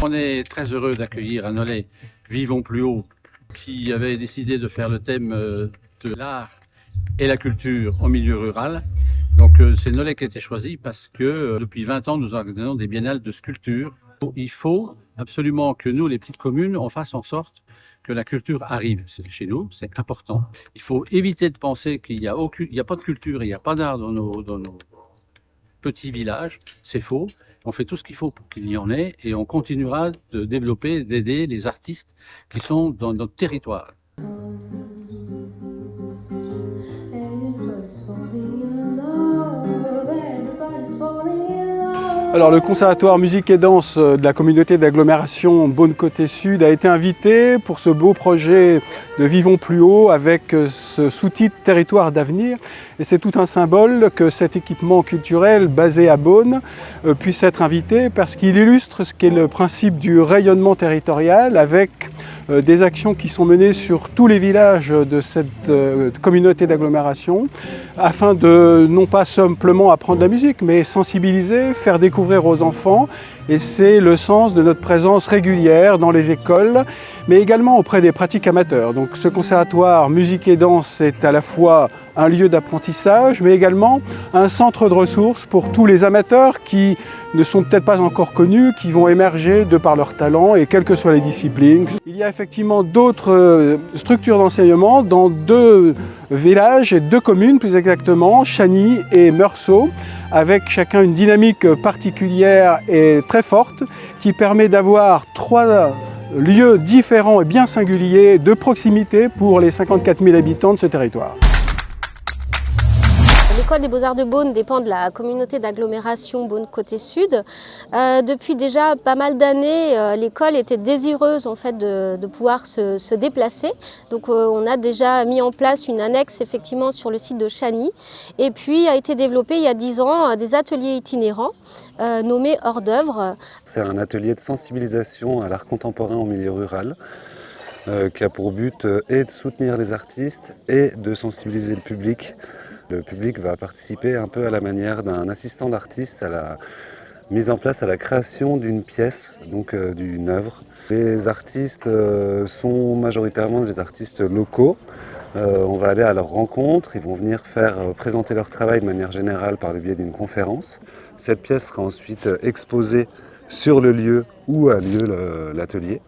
On est très heureux d'accueillir à Nolay Vivons plus haut, qui avait décidé de faire le thème de l'art et la culture au milieu rural. Donc c'est Nolay qui a été choisi parce que depuis 20 ans, nous organisons des biennales de sculpture. Il faut absolument que nous, les petites communes, on fasse en sorte que la culture arrive chez nous, c'est important. Il faut éviter de penser qu'il n'y a pas de culture, il n'y a pas d'art dans nos petits villages. C'est faux. On fait tout ce qu'il faut pour qu'il y en ait et on continuera de développer, d'aider les artistes qui sont dans notre territoire. Alors le Conservatoire Musique et Danse de la communauté d'agglomération Beaune-Côté-Sud a été invité pour ce beau projet de Vivons plus haut avec ce sous-titre Territoire d'avenir. Et c'est tout un symbole que cet équipement culturel basé à Beaune puisse être invité parce qu'il illustre ce qu'est le principe du rayonnement territorial avec des actions qui sont menées sur tous les villages de cette communauté d'agglomération afin de non pas simplement apprendre la musique mais sensibiliser, faire découvrir aux enfants, et c'est le sens de notre présence régulière dans les écoles mais également auprès des pratiques amateurs. Donc ce conservatoire musique et danse est à la fois un lieu d'apprentissage mais également un centre de ressources pour tous les amateurs qui ne sont peut-être pas encore connus, qui vont émerger de par leur talent et quelles que soient les disciplines. Il y a effectivement d'autres structures d'enseignement dans 2 villages et 2 communes plus exactement, Chagny et Meursault, avec chacun une dynamique particulière et très forte qui permet d'avoir 3 lieux différents et bien singuliers de proximité pour les 54 000 habitants de ce territoire. L'école des Beaux-Arts de Beaune dépend de la communauté d'agglomération Beaune-Côté-Sud. Depuis déjà pas mal d'années, l'école était désireuse en fait, de pouvoir se déplacer. Donc on a déjà mis en place une annexe effectivement sur le site de Chagny. Et puis a été développé il y a 10 ans des ateliers itinérants nommés hors d'œuvre. C'est un atelier de sensibilisation à l'art contemporain en milieu rural. Qui a pour but et de soutenir les artistes et de sensibiliser le public. Le public va participer un peu à la manière d'un assistant d'artiste à la mise en place, à la création d'une pièce, donc d'une œuvre. Les artistes sont majoritairement des artistes locaux. On va aller à leur rencontre, ils vont venir faire présenter leur travail de manière générale par le biais d'une conférence. Cette pièce sera ensuite exposée sur le lieu où a lieu l'atelier.